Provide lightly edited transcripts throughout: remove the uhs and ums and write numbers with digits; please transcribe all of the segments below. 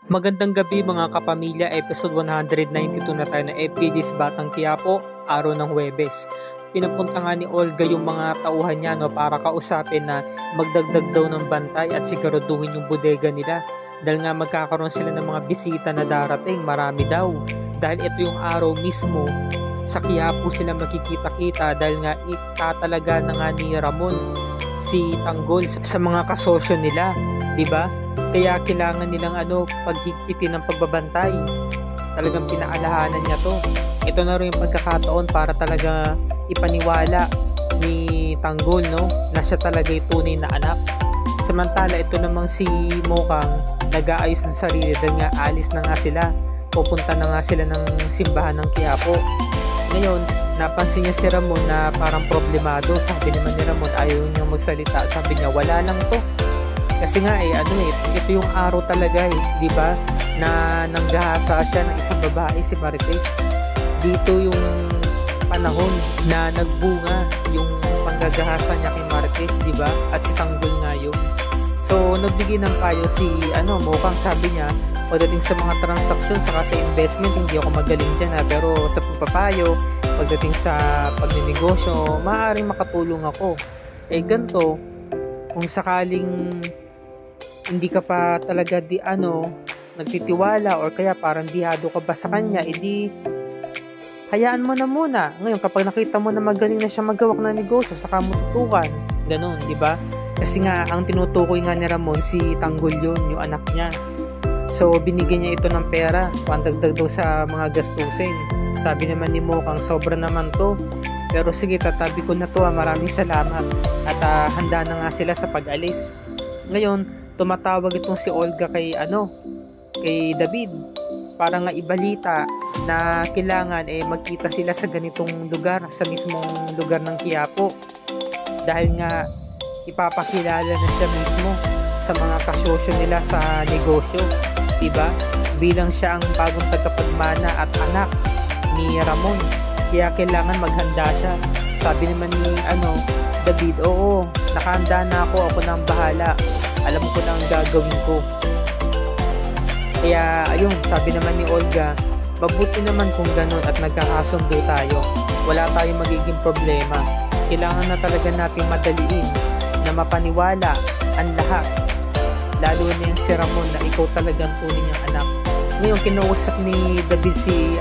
Magandang gabi mga kapamilya, episode 192 na tayo ng FPG's Batang Quiapo, araw ng Huwebes. Pinapunta nga ni Olga yung mga tauhan niya para kausapin na magdagdag daw ng bantay at siguraduhin yung bodega nila. Dahil nga magkakaroon sila ng mga bisita na darating, marami daw. Dahil ito yung araw mismo, sa Quiapo sila makikita-kita dahil nga itatalaga na nga ni Ramon si Tanggol sa mga kasosyo nila, di ba? Kaya kailangan nilang paghigpitin ng pagbabantay. Talagang pinaalahanan niya to. Ito na rin yung pagkakataon para talaga ipaniwala ni Tanggol na siya talaga yung tunay na anak. Samantala ito namang si Mokang nag-aayos sa sarili dahil nga alis na nga sila. Pupunta na nga sila ng simbahan ng Quiapo. Ngayon, napansin niya si Ramon na parang problemado. Sabi naman ni Ramon ayaw niya magsalita. Sabi niya wala lang to. Kasi nga ito yung araw talaga di ba? Na nanggahasa siya ng isang babae, si Marites. Dito yung panahon na nagbunga yung panggagahasa niya kay Marites, di ba? At si Tanggol nga yun. So, nagbigay ng payo si Mokang, sabi niya, pagdating sa mga transaksyon saka sa investment, hindi ako magaling dyan pero sa pagpapayo, pagdating sa pagninegosyo, maaaring makatulong ako. Ganito, kung sakaling hindi ka pa talaga nagtitiwala or kaya parang dihado ka ba sa kanya, edi hayaan mo na muna. Ngayon kapag nakita mo na magaling na siya maggawak ng negosyo, saka mo tutukan. Ganun, di ba? Kasi nga ang tinutukoy nga ni Ramon si Tanggol yun, yung anak niya. So binigyan niya ito ng pera, pandagdag daw sa mga gastusin. Sabi naman ni Mokang, sobra naman to. Pero sige, tatabi ko na to, maraming salamat. At handa na nga sila sa pag-alis. Ngayon, tumatawag itong si Olga kay David para nga ibalita na kailangan magkita sila sa ganitong lugar, sa mismong lugar ng Quiapo, dahil nga ipapakilala na siya mismo sa mga kasosyo nila sa negosyo, diba? Bilang siya ang bagong tagapagmana at anak ni Ramon, kaya kailangan maghanda siya. Sabi naman ni David, oo, nakahanda na ako na ang bahala, alam ko na ang gagawin ko. Kaya ayun, sabi naman ni Olga, mabuti naman kung ganun at nagkakasundo tayo, wala tayong magiging problema. Kailangan na talaga nating madaliin na mapaniwala ang lahat, lalo na yung si Ramon na ikaw talagang tunay niyang anak. Ngayon kinausap ni David si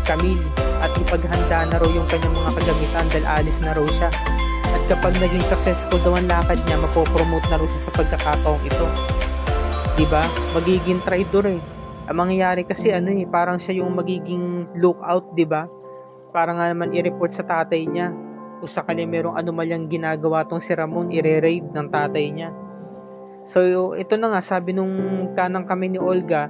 Camille at ipaghanda na raw yung kanyang mga kagamitan dahil alis na raw siya. At kapag naging successful daw ang lakad niya, mapopromote na raw siya sa pagkakataong ito. Diba? Magiging traidor Ang mangyayari kasi parang siya yung magiging lookout, diba? Para nga naman i-report sa tatay niya. Kung sakali merong anomalyang ginagawa tong si Ramon, i-raid ng tatay niya. So, ito na nga, sabi nung kanang kami ni Olga,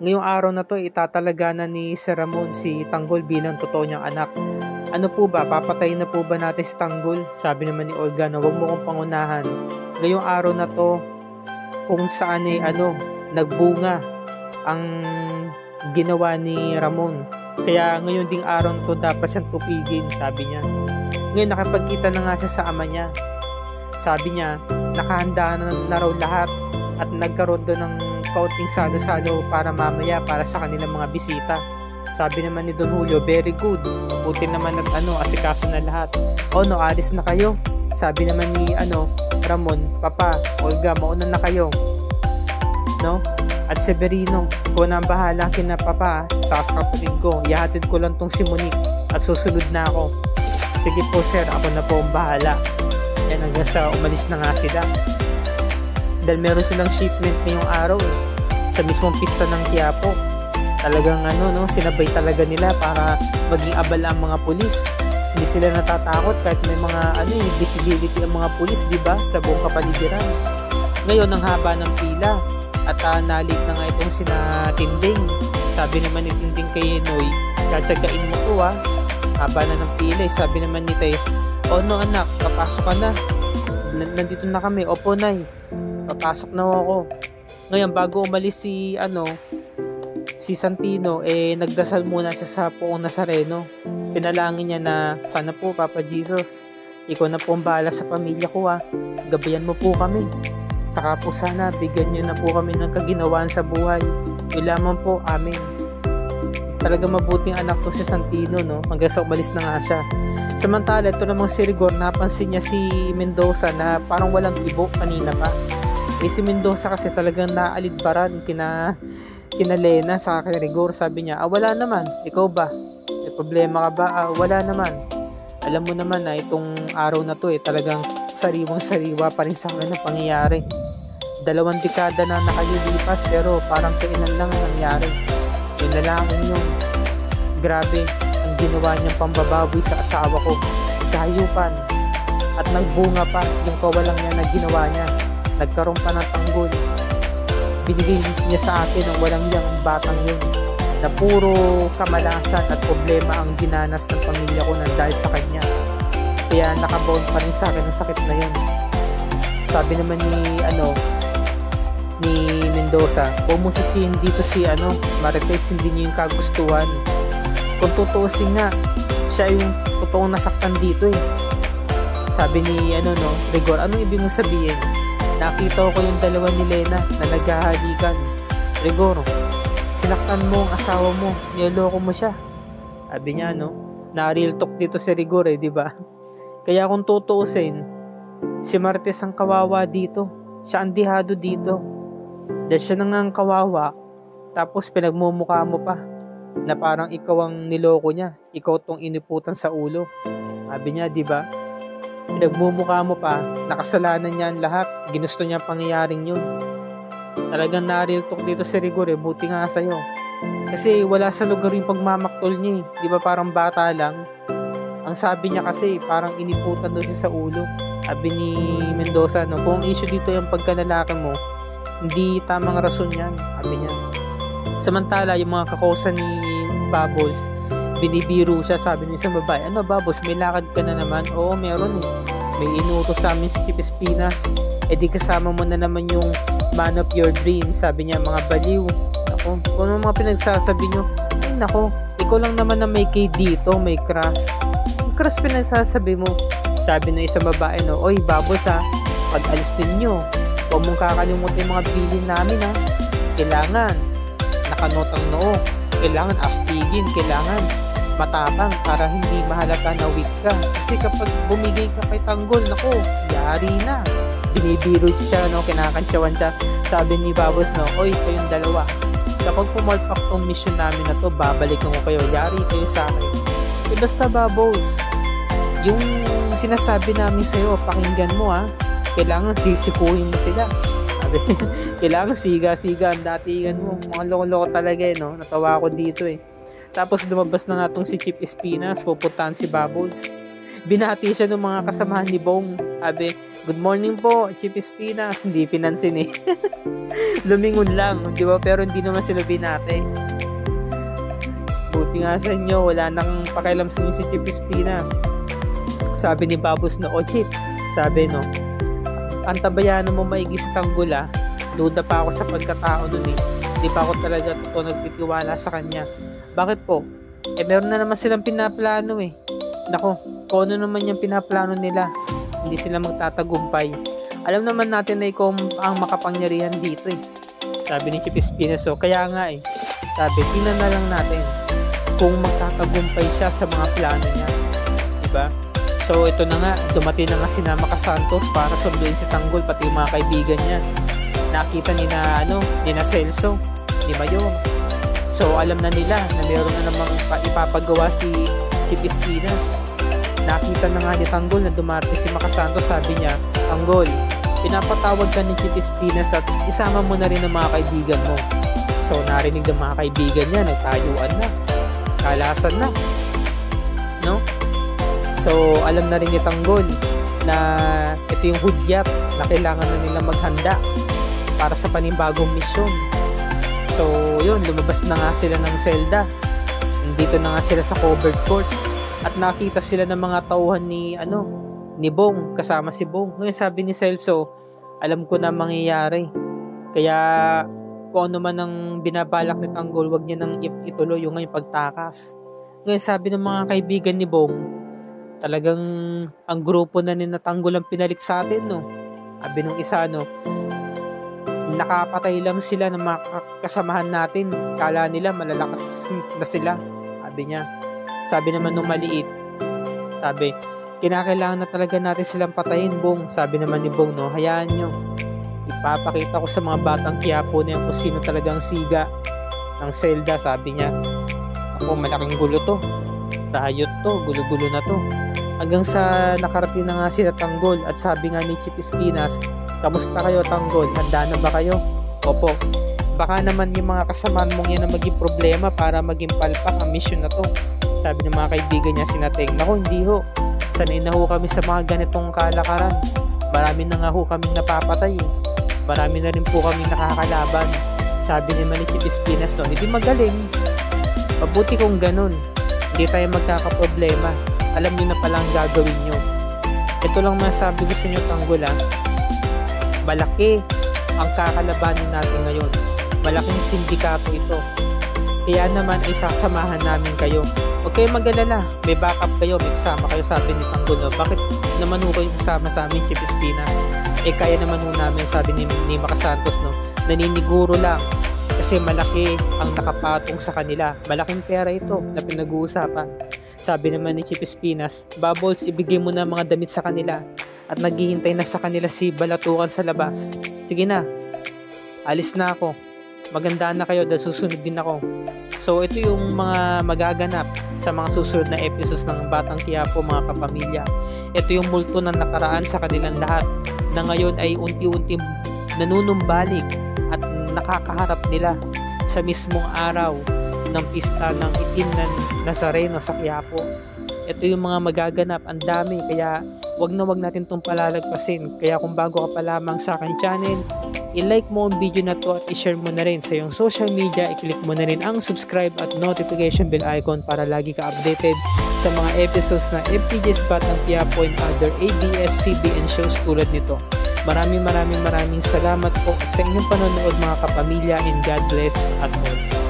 ngayong araw na to, itatalaga na ni Sir Ramon si Tanggol bilang totoo niyang anak. Ano po ba? Papatayin na po ba natin si Tanggol? Sabi naman ni Olga na huwag mo kong pangunahan. Ngayong araw na to, kung saan nagbunga ang ginawa ni Ramon. Kaya ngayon ding araw to dapat siyang tupigin, sabi niya. Ngayon nakapagkita na nga siya sa ama niya. Sabi niya, nakahanda na raw lahat at nagkaroon doon ng kaunting salo-salo para mamaya para sa kanilang mga bisita. Sabi naman ni Don Julio, very good. Buti naman at asikaso na lahat. Alis na kayo. Sabi naman ni Ramon, Papa, Olga, mauna na kayo. At Severino, ko na ang bahala kina Papa, sa kapatid ko. Ihatid ko lang tong si Monique at susunod na ako. Sige po sir, ako na po ang bahala. Yan, hanggang sa umalis na nga sila. Dahil meron silang shipment ngayong araw sa mismong pista ng Quiapo. Talagang sinabay talaga nila para maging abala ang mga pulis. Hindi sila natatakot kahit may mga visibility ang mga pulis, di ba, sa buong kapaligiran. Ngayon ang haba ng pila at nalate na nga itong sina Tinding. Sabi naman ni Tinding kay Noy, tsatsagain mo to haba na ng pila. Sabi naman ni Tess, anak, papasok ka na. Nandito na kami. Opo, Nay, papasok na ako. Ngayon bago umalis si Santino, nagdasal muna siya sa Poong Nazareno. Pinalangin niya na sana po Papa Jesus, ikaw na po ang bahala sa pamilya ko gabayan mo po kami. Saka po sana bigyan nyo na po kami ng kaginawaan sa buhay. Yun lamang po, amin. Talaga mabuting anak to si Santino, no? Hanggang sa umalis na nga siya. Samantala, ito namang si Rigor, napansin niya si Mendoza na parang walang ibo kanina pa. Si Mendoza kasi talagang naalidbaran kina Lena sa kay Rigor. Sabi niya, wala naman, ikaw ba? May problema ka ba? Wala naman. Alam mo naman na itong araw na to talagang sariwang-sariwa pa rin sa akin ang pangyayari. 2 dekada na nakalilipas pero parang kailan lang ang nangyari. Yung lalaking yun, grabe ang ginawa niyang pambababoy sa asawa ko. Kahayupan. At nagbunga pa yung kawalang niya na ginawa niya. Nagkaroon pa ng tanggol. Binigay niya sa akin ang walang niyang batang yun na puro kamalasan at problema ang dinanas ng pamilya ko nang dahil sa kanya. Kaya nakabound pa rin sa akin ang sakit na yun. Sabi naman ni Mendoza, kung mo sisihin dito si Marites, hindi niyo yung kagustuhan. Kung tutuusin nga, siya yung totoong nasaktan dito Sabi ni Rigor, anong ibig mong sabihin? Nakita ko yung dalawa ni Lena na naghahalikan. Rigor, sinaktan mo ang asawa mo, niloloko mo siya. Sabi niya, na real talk dito si Rigor di ba? Kaya kung tutuusin, si Marites ang kawawa dito. Siya ang dihado dito. Dahil siya nang ang kawawa, tapos pinagmumukha mo pa na parang ikaw ang niloko niya. Ikaw tong iniputan sa ulo. Sabi niya, di ba? Pinagmumukha mo pa, nakasalanan niya ang lahat. Ginusto niya ang pangyayaring yun. Talagang na-real talk dito si Rigor buti nga sa'yo. Kasi wala sa lugar yung pagmamaktol niya Di ba parang bata lang? Ang sabi niya kasi parang iniputan doon sa ulo. Sabi ni Mendoza, kung issue dito yung pagkalalaki mo, hindi tamang rason yan. Sabi niya. Samantala, yung mga kakosa ni Bubbles, binibiro siya. Sabi niya sa babae, Bubbles, may lakad ka na naman? Oo, meron May inutos sa amin si Chip Espinas. Di kasama mo na naman yung man of your dreams. Sabi niya, mga baliw. Ako, kung mga pinagsasabi nyo, nako, ikaw lang naman na may kay dito, may crush. Yung crush pinagsasabi mo. Sabi na isang babae, oy, Bubbles pag alis ninyo, huwag mong kakalimutin yung mga bilin namin Kailangan nakanotang noo. Kailangan astigin. Kailangan matapang para hindi mahalata na weak ka. Kasi kapag bumigay ka kay tanggol, nako, yari na. Binibiro siya, kinakantsawan siya. Sabi ni Bubbles, oy, kayong dalawa. Kapag pumalpak tong mission namin na to, babalikan ko kayo. Yari kayo sa akin. Basta Bubbles, yung sinasabi namin sa'yo, pakinggan mo Kailangan sisikuhin mo sila. Kailangan siga-siga ang datingan mo. Mga loko-loko talaga Natawa ako dito Tapos lumabas na nga tong si Chip Espinas, pupuntahan si Bubbles. Binati siya ng mga kasamahan ni Bong. Sabi, good morning po, Chip Espinas. Hindi pinansin Lumingon lang, di ba? Pero hindi naman sila binati. Buti nga sa inyo, wala nang pakialam sa inyo si Chip Espinas. Sabi ni Bubbles Chip, sabi antabayanan mo maigis tanggol duda pa ako sa pagkatao nun di pa ako talaga totoo nagtitiwala sa kanya. Bakit po? Meron na naman silang pinaplano Nako, kung ano naman yung pinaplano nila, hindi sila magtatagumpay. Alam naman natin na ikaw ang makapangyarihan dito Sabi ni Chip Espinas, kaya nga sabi, tingnan na lang natin kung magtatagumpay siya sa mga plano niya. Diba? So ito na nga, dumating na nga si Maka Santos para sunduin si Tanggol pati yung mga kaibigan niya. Nakita ni na Celso, ni Mayor. So alam na nila na meron na namang ipapagawa si Chip Espinas. Nakita na nga ni Tanggol na dumarte si Maka Santos. Sabi niya, Tanggol, pinapatawag ka ni Chip Espinas at isama mo na rin ang mga kaibigan mo. So narinig ng mga kaibigan niya, nagtayuan na, kalasan na, So alam na rin ni Tanggol na ito yung hudyat na kailangan na nila maghanda para sa panibagong misyon. So yun, lumabas na nga sila ng selda. Nandito na nga sila sa covered court at nakita sila ng mga tauhan ni Bong, kasama si Bong. Ngayon sabi ni Celso, alam ko na mangyayari. Kaya kung ano man ang binabalak ni Tanggol, wag niya nang ituloy yung ngayong pagtakas. Ngayon sabi ng mga kaibigan ni Bong, talagang ang grupo na ni Tanggol ang pinalit sa atin Sabi nung isa nakapatay lang sila ng mga kasamahan natin. Kala nila malalakas na sila, sabi niya. Sabi naman nung maliit, sabi, kinakailangan na talaga natin silang patayin, Bong. Sabi naman ni Bong, no, hayaan nyo. Ipapakita ko sa mga batang Quiapo na yung kung sino talagang siga ng Zelda, sabi niya. Ako, malaking gulo to. Tahayot to, gulo-gulo na to. Hanggang sa nakarating na nga sila Tanggol at sabi nga ni Chief Espinas, kamusta kayo Tanggol? Handa na ba kayo? Opo. Baka naman yung mga kasamaan mong yan na maging problema para maging palpak ang mission na to. Sabi ng mga kaibigan niya si Nateng, naku hindi ho. Sanay na ho kami sa mga ganitong kalakaran. Marami na nga ho kaming napapatay. Marami na rin po kaming nakakalaban. Sabi naman ni Chief Espinas, no, hindi magaling. Mabuti kung ganun. Hindi tayo magkakaproblema. Alam nyo na palang gagawin nyo. Ito lang masabi ko sa inyo Tanggol, malaki ang kakalabanin natin ngayon. Malaking sindikato ito. Kaya naman ay sasamahan namin kayo. Huwag kayong mag-alala. May backup kayo, may kasama kayo, sabi ni Tanggol. No? Bakit naman ho kayo sasama sa amin, Chief Espinas? Kaya naman ho namin, sabi ni Makasantos, no? Naniniguro lang. Kasi malaki ang nakapatong sa kanila. Malaking pera ito na pinag-uusapan. Sabi naman ni Chief Espinas, Bubbles, ibigay mo na mga damit sa kanila. At naghihintay na sa kanila si Balatukan sa labas. Sige na, alis na ako. Maganda na kayo dahil susunod din ako. So ito yung mga magaganap sa mga susunod na episodes ng Batang Quiapo, mga kapamilya. Ito yung multo ng nakaraan sa kanilang lahat na ngayon ay unti-unti nanunumbalik at nakakaharap nila sa mismong araw ng pista ng itim na Nazareno sa Quiapo. Ito yung mga magaganap, ang dami, kaya wag natin itong palalagpasin. Kaya kung bago ka pa lamang sa akin channel, i-like mo ang video na to at i-share mo na rin sa iyong social media, i-click mo na rin ang subscribe at notification bell icon para lagi ka updated sa mga episodes na FPJ's Batang Quiapo and other ABS-CBN shows tulad nito. Maraming salamat po sa inyong panonood mga kapamilya, and God bless us all.